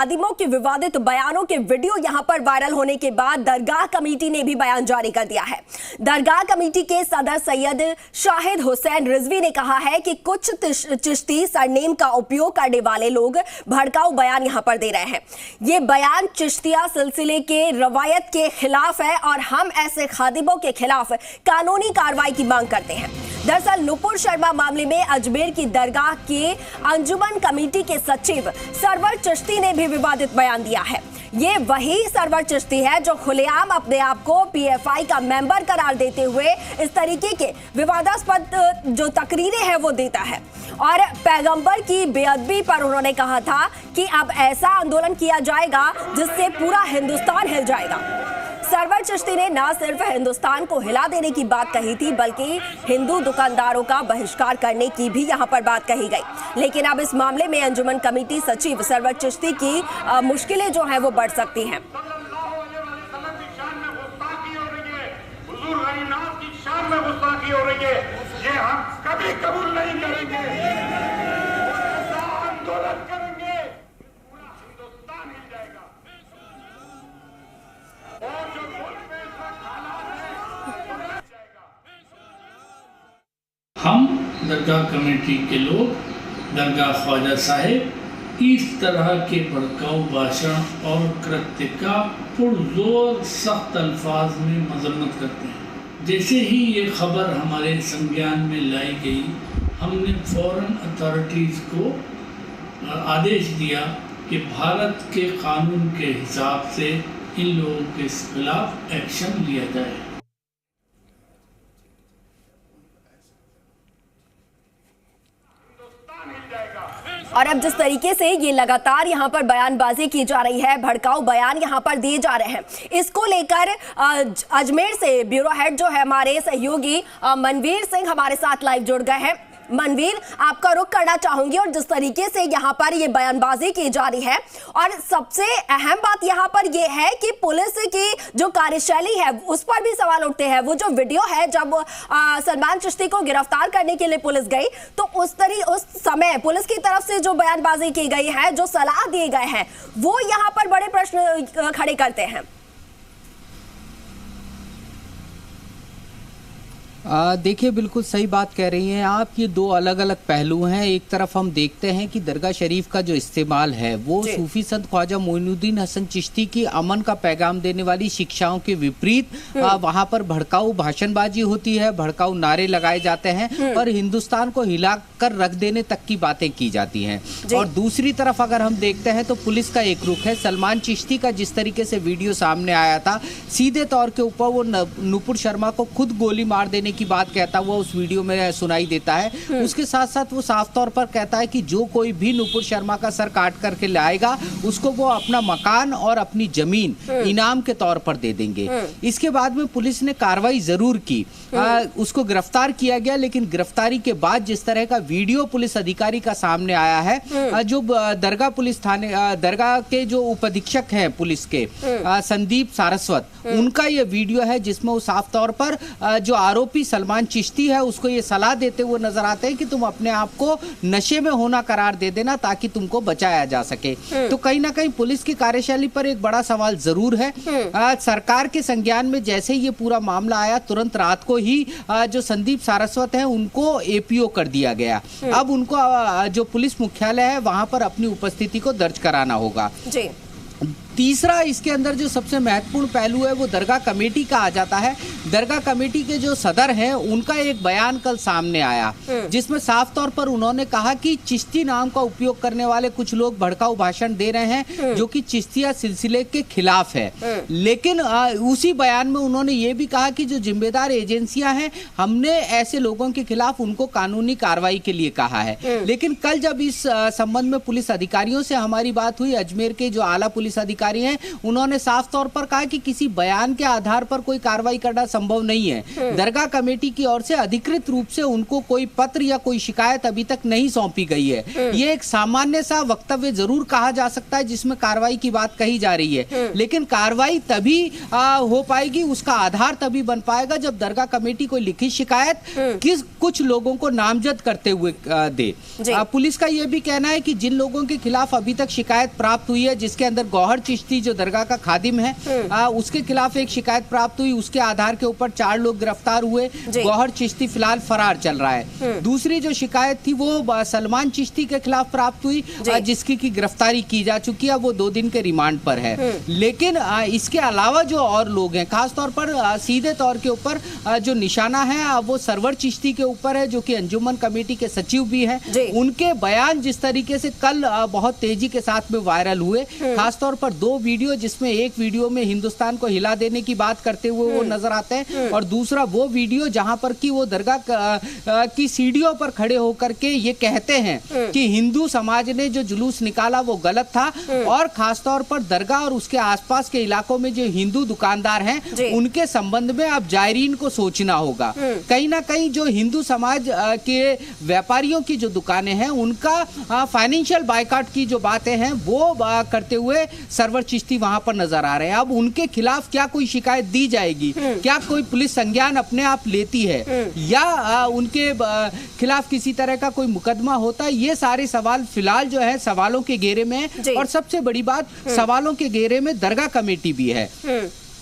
खादिमों के विवादित बयानों के वीडियो यहां पर वायरल होने के बाद दरगाह कमेटी ने भी बयान जारी कर दिया है। दरगाह कमेटी के सदर सैयद शाहिद हुसैन रिजवी ने कहा है कि कुछ चिश्ती सरनेम का उपयोग करने वाले लोग भड़काऊ बयान यहां पर दे रहे हैं। ये बयान चिश्तिया सिलसिले के रवायत के खिलाफ है और हम ऐसे खादिमों के खिलाफ कानूनी कार्रवाई की मांग करते हैं। दरअसल नुपुर शर्मा मामले में अजमेर की दरगाह के अंजुमन कमेटी के सचिव सरवर चिश्ती ने भी विवादित बयान दिया है। ये वही सरवर चिश्ती है जो खुलेआम अपने आप को पीएफआई का मेंबर करार देते हुए इस तरीके के विवादास्पद जो तकरीरें हैं वो देता है और पैगंबर की बेअदबी पर उन्होंने कहा था कि अब ऐसा आंदोलन किया जाएगा जिससे पूरा हिंदुस्तान हिल जाएगा। सरवर चिश्ती ने न सिर्फ हिंदुस्तान को हिला देने की बात कही थी बल्कि हिंदू दुकानदारों का बहिष्कार करने की भी यहां पर बात कही गई। लेकिन अब इस मामले में अंजुमन कमेटी सचिव सरवर चिश्ती की मुश्किलें जो हैं वो बढ़ सकती हैं। हम दरगाह कमेटी के लोग दरगाह ख्वाजा साहिब इस तरह के भड़काऊ भाषण और कृत्य का पुरजोर सख्त अल्फाज में मजम्मत करते हैं। जैसे ही ये खबर हमारे संज्ञान में लाई गई, हमने फौरन अथॉरिटीज़ को आदेश दिया कि भारत के कानून के हिसाब से इन लोगों के खिलाफ एक्शन लिया जाए। और अब जिस तरीके से ये लगातार यहाँ पर बयानबाजी की जा रही है, भड़काऊ बयान यहाँ पर दिए जा रहे हैं, इसको लेकर अजमेर से ब्यूरो हेड जो है हमारे सहयोगी मनवीर सिंह हमारे साथ लाइव जुड़ गए हैं। मनवीर, आपका रुख करना चाहूंगी और जिस तरीके से यहाँ पर ये बयानबाजी की जा रही है और सबसे अहम बात यहाँ पर ये है कि पुलिस की जो कार्यशैली है उस पर भी सवाल उठते हैं। वो जो वीडियो है जब सलमान चिश्ती को गिरफ्तार करने के लिए पुलिस गई तो उस समय पुलिस की तरफ से जो बयानबाजी की गई है, जो सलाह दिए गए हैं, वो यहाँ पर बड़े प्रश्न खड़े करते हैं। देखिए, बिल्कुल सही बात कह रही हैं आप। ये दो अलग अलग पहलू हैं। एक तरफ हम देखते हैं कि दरगाह शरीफ का जो इस्तेमाल है वो सूफी संत ख्वाजा मोइनुद्दीन हसन चिश्ती की अमन का पैगाम देने वाली शिक्षाओं के विपरीत वहां पर भड़काऊ भाषणबाजी होती है, भड़काऊ नारे लगाए जाते हैं और हिंदुस्तान को हिलाकर रख देने तक की बातें की जाती हैं। और दूसरी तरफ अगर हम देखते हैं तो पुलिस का एक रुख है। सलमान चिश्ती का जिस तरीके से वीडियो सामने आया था, सीधे तौर के ऊपर वो नुपुर शर्मा को खुद गोली मार देने की बात कहता हुआ उस वीडियो में सुनाई देता है। उसके साथ साथ वो साफ तौर पर कहता है कि जो कोई भी नुपुर शर्मा का सर काट करके लाएगा उसको वो अपना मकान और अपनी जमीन इनाम के तौर पर दे देंगे। इसके बाद में पुलिस ने कार्रवाई जरूर की, उसको गिरफ्तार किया गया, लेकिन गिरफ्तारी के बाद जिस तरह का वीडियो पुलिस अधिकारी का सामने आया है, जो दरगाह पुलिस थाने दरगाह के जो उपाधीक्षक हैं पुलिस के संदीप सारस्वत, उनका ये वीडियो है जिसमें वो साफ तौर पर जो आरोपी सलमान चिश्ती है उसको ये सलाह देते हुए नजर आते हैं कि तुम अपने आप को नशे में होना करार दे देना ताकि तुमको बचाया जा सके। तो कहीं ना कहीं पुलिस की कार्यशैली पर एक बड़ा सवाल जरूर है। सरकार के संज्ञान में जैसे ये पूरा मामला आया, तुरंत रात को ही जो संदीप सारस्वत है उनको एपीओ कर दिया गया। अब उनको जो पुलिस मुख्यालय है वहां पर अपनी उपस्थिति को दर्ज कराना होगा। तीसरा इसके अंदर जो सबसे महत्वपूर्ण पहलू है वो दरगाह कमेटी का आ जाता है। दरगाह कमेटी के जो सदर हैं उनका एक बयान कल सामने आया जिसमें साफ तौर पर उन्होंने कहा कि चिश्ती नाम का उपयोग करने वाले कुछ लोग भड़काऊ भाषण दे रहे हैं जो कि चिश्तिया सिलसिले के खिलाफ है। लेकिन उसी बयान में उन्होंने ये भी कहा कि जो जिम्मेदार एजेंसियां हैं हमने ऐसे लोगों के खिलाफ उनको कानूनी कार्रवाई के लिए कहा है। लेकिन कल जब इस संबंध में पुलिस अधिकारियों से हमारी बात हुई, अजमेर के जो आला पुलिस पुलिस अधिकारी हैं, उन्होंने साफ तौर पर कहा कि किसी बयान के आधार पर कोई कार्रवाई करना संभव नहीं है। दरगाह कमेटी की ओर से अधिकृत रूप से उनको कोई पत्र या कोई शिकायत अभी तक नहीं सौंपी गई है। ये एक सामान्य सा वक्तव्य जरूर कहा जा सकता है जिसमें कार्रवाई की बात कही जा रही है, लेकिन कार्रवाई तभी हो पाएगी, उसका आधार तभी बन पाएगा जब दरगाह कमेटी कोई लिखित शिकायत कुछ लोगों को नामजद करते हुए दे। पुलिस का यह भी कहना है कि जिन लोगों के खिलाफ अभी तक शिकायत प्राप्त हुई है, जिसके अंदर गौहर चिश्ती जो दरगाह का खादिम है उसके खिलाफ एक शिकायत प्राप्त हुई, उसके आधार के ऊपर 4 लोग गिरफ्तार हुए। गौहर चिश्ती फिलहाल फरार चल रहा है। दूसरी जो शिकायत थी वो सलमान चिश्ती के खिलाफ प्राप्त हुई, जिसकी की गिरफ्तारी की जा चुकी है, वो 2 दिन के रिमांड पर है। लेकिन इसके अलावा जो और लोग हैं, खासतौर पर सीधे तौर के ऊपर जो निशाना है वो सरवर चिश्ती के ऊपर है, जो कि अंजुमन कमेटी के सचिव भी हैं। उनके बयान जिस तरीके से कल बहुत तेजी के साथ में वायरल हुए, खासतौर पर 2 वीडियो, जिसमें एक वीडियो में हिंदुस्तान को हिला देने की बात करते हुए वो नजर आते हैं, और दूसरा वो वीडियो जहां पर कि वो दरगाह की सीढ़ियों पर खड़े होकर के ये कहते हैं कि हिंदू समाज ने जो जुलूस निकाला वो गलत था, और खासतौर पर दरगाह और उसके आसपास के इलाकों में जो हिंदू दुकानदार हैं उनके संबंध में अब जायरीन को सोचना होगा। कहीं ना कहीं जो हिंदू समाज के व्यापारियों की जो दुकानें हैं उनका फाइनेंशियल बायकॉट की जो बातें हैं वो करते हुए सरवर चिश्ती वहां पर नजर आ रहे हैं। अब उनके खिलाफ क्या कोई शिकायत दी जाएगी, क्या कोई पुलिस संज्ञान अपने आप लेती है, या उनके खिलाफ किसी तरह का कोई मुकदमा होता है, ये सारे सवाल फिलहाल जो है सवालों के घेरे में है। और सबसे बड़ी बात, सवालों के घेरे में दरगाह कमेटी भी है।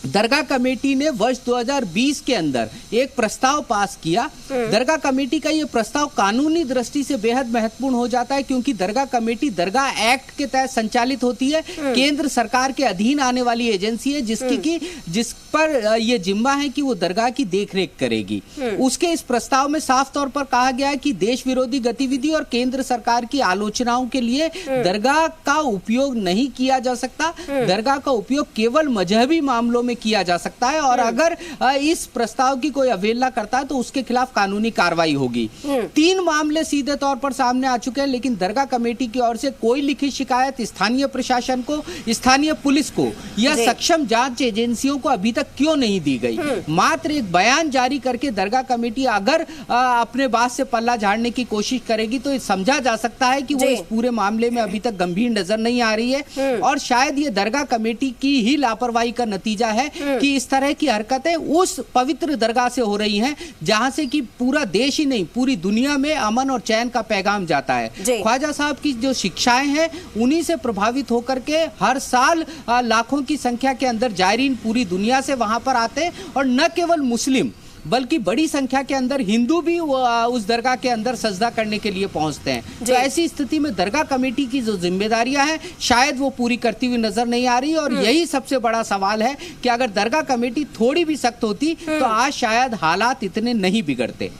दरगाह कमेटी ने वर्ष 2020 के अंदर एक प्रस्ताव पास किया। दरगाह कमेटी का ये प्रस्ताव कानूनी दृष्टि से बेहद महत्वपूर्ण हो जाता है, क्योंकि दरगाह कमेटी दरगाह एक्ट के तहत संचालित होती है, केंद्र सरकार के अधीन आने वाली एजेंसी है, जिस पर यह जिम्मा है कि वो दरगाह की देखरेख करेगी। उसके इस प्रस्ताव में साफ तौर पर कहा गया है कि देश विरोधी गतिविधि और केंद्र सरकार की आलोचनाओं के लिए दरगाह का उपयोग नहीं किया जा सकता। दरगाह का उपयोग केवल मजहबी मामलों में किया जा सकता है, और अगर इस प्रस्ताव की कोई अवहेलना करता है तो उसके खिलाफ कानूनी कार्रवाई होगी। 3 मामले सीधे तौर पर सामने आ चुके हैं, लेकिन दरगाह कमेटी की ओर से कोई लिखित शिकायत स्थानीय प्रशासन को, स्थानीय पुलिस को या सक्षम जांच एजेंसियों को अभी तक क्यों नहीं दी गई। मात्र एक बयान जारी करके दरगाह कमेटी अगर अपने बात से पल्ला झाड़ने की कोशिश करेगी तो समझा जा सकता है कि वो इस पूरे मामले में अभी तक गंभीर नजर नहीं आ रही है, और शायद ये दरगाह कमेटी की ही लापरवाही का नतीजा है कि इस तरह की हरकतें उस पवित्र दरगाह से हो रही हैं जहां से कि पूरा देश ही नहीं पूरी दुनिया में अमन और चैन का पैगाम जाता है। ख्वाजा साहब की जो शिक्षाएं हैं उन्हीं से प्रभावित होकर के हर साल लाखों की संख्या के अंदर जायरीन पूरी दुनिया से वहां पर आते हैं, और न केवल मुस्लिम बल्कि बड़ी संख्या के अंदर हिंदू भी उस दरगाह के अंदर सजदा करने के लिए पहुंचते हैं। तो ऐसी स्थिति में दरगाह कमेटी की जो जिम्मेदारियां हैं शायद वो पूरी करती हुई नजर नहीं आ रही, और यही सबसे बड़ा सवाल है कि अगर दरगाह कमेटी थोड़ी भी सख्त होती तो आज शायद हालात इतने नहीं बिगड़ते।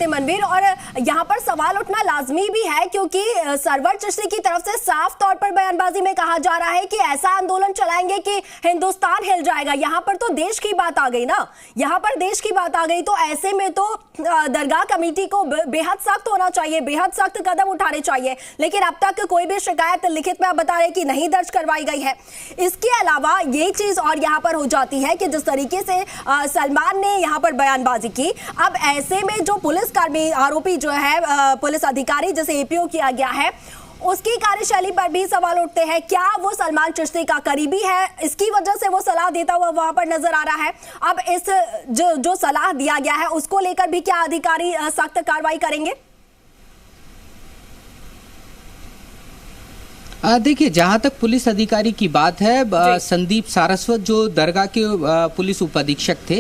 मनवीर, और यहाँ पर सवाल उठना लाजमी भी है, क्योंकि सरवर चिश्ती की तरफ से साफ तौर पर बयानबाजी में कहा जा रहा है कि ऐसा आंदोलन चलाएंगे कि हिंदुस्तान हिल जाएगा। यहाँ पर तो देश की बात आ गई ना, यहाँ पर देश की बात आ गई, तो ऐसे में तो दरगाह कमेटी को बेहद सख्त होना चाहिए, बेहद सख्त कदम उठाने चाहिए। लेकिन अब तक कोई भी शिकायत लिखित में आप बता रहे कि नहीं दर्ज करवाई गई है। इसके अलावा ये चीज और यहाँ पर हो जाती है कि जिस तरीके से सलमान ने यहाँ पर बयानबाजी की, अब ऐसे में जो पुलिसकर्मी आरोपी जो है पुलिस अधिकारी जिसे एपीओ किया गया है उसकी कार्यशैली पर भी सवाल उठते हैं। क्या वो सलमान चिश्ती का करीबी है, इसकी वजह से वो सलाह देता हुआ वहां पर नजर आ रहा है? अब इस जो सलाह दिया गया है उसको लेकर भी क्या अधिकारी सख्त कार्रवाई करेंगे? देखिए, जहां तक पुलिस अधिकारी की बात है, संदीप सारस्वत जो दरगाह के पुलिस उपाधीक्षक थे,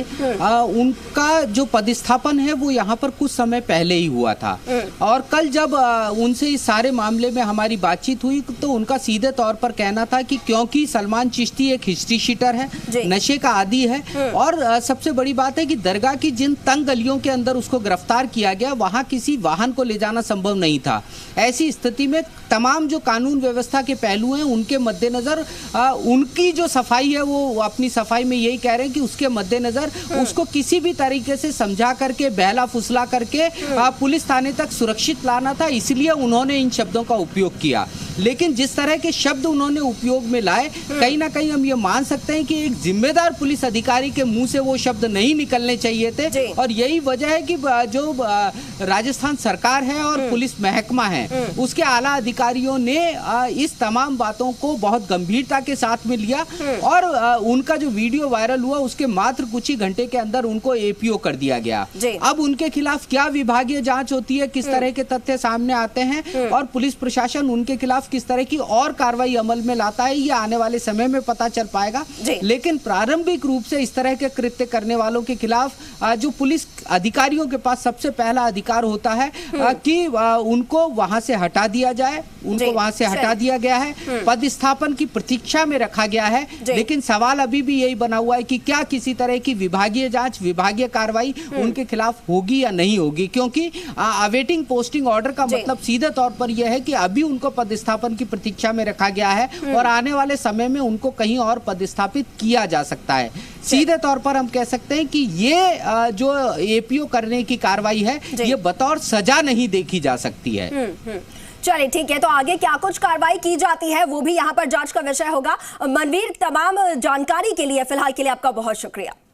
उनका जो पदस्थापन है वो यहाँ पर कुछ समय पहले ही हुआ था, और कल जब उनसे इस सारे मामले में हमारी बातचीत हुई तो उनका सीधे तौर पर कहना था कि क्योंकि सलमान चिश्ती एक हिस्ट्री शीटर है, नशे का आदी है, और सबसे बड़ी बात है कि दरगाह की जिन तंग गलियों के अंदर उसको गिरफ्तार किया गया वहां किसी वाहन को ले जाना संभव नहीं था। ऐसी स्थिति में तमाम जो कानून व्यवस्था के पहलू हैं उनके मद्देनजर उनकी जो सफाई है वो अपनी सफाई में यही कह रहे हैं कि उसके मद्देनजर उसको किसी भी तरीके से समझा करके बहला फुसला करके पुलिस थाने तक सुरक्षित लाना था, इसलिए उन्होंने इन शब्दों का उपयोग किया। लेकिन जिस तरह के शब्द उन्होंने उपयोग में लाए, कहीं ना कहीं हम ये मान सकते हैं कि एक जिम्मेदार पुलिस अधिकारी के मुंह से वो शब्द नहीं निकलने चाहिए थे। और यही वजह है कि जो राजस्थान सरकार है और पुलिस महकमा है, उसके आला अधिकारियों ने इस तमाम बातों को बहुत गंभीरता के साथ में लिया और उनका जो वीडियो वायरल हुआ उसके मात्र कुछ ही घंटे के अंदर उनको एपीओ कर दिया गया। अब उनके खिलाफ क्या विभागीय जांच होती है, किस तरह के तथ्य सामने आते हैं और पुलिस प्रशासन उनके खिलाफ किस तरह की और कार्रवाई अमल में लाता है, ये आने वाले समय में पता चल पाएगा। लेकिन प्रारंभिक रूप से इस तरह के कृत्य करने वालों के खिलाफ जो पुलिस अधिकारियों के पास सबसे पहला अधिकार होता है कि उनको वहां से हटा दिया जाए। उनको वहां से हटा दिया गया है, पदस्थापन की प्रतीक्षा में रखा गया है। लेकिन सवाल अभी भी यही बना हुआ है कि क्या किसी तरह की विभागीय जांच, विभागीय कार्रवाई उनके खिलाफ होगी या नहीं होगी, क्योंकि अवेटिंग पोस्टिंग ऑर्डर का मतलब सीधे तौर पर यह है कि अभी उनको पदस्थापन की प्रतीक्षा में रखा गया है और आने वाले समय में उनको कहीं और पदस्थापित किया जा सकता है। सीधे तौर पर हम कह सकते हैं कि ये जो एपीओ करने की कार्रवाई है ये बतौर सजा नहीं देखी जा सकती है। चलिए ठीक है, तो आगे क्या कुछ कार्रवाई की जाती है वो भी यहाँ पर जांच का विषय होगा। मनवीर, तमाम जानकारी के लिए फिलहाल के लिए आपका बहुत शुक्रिया।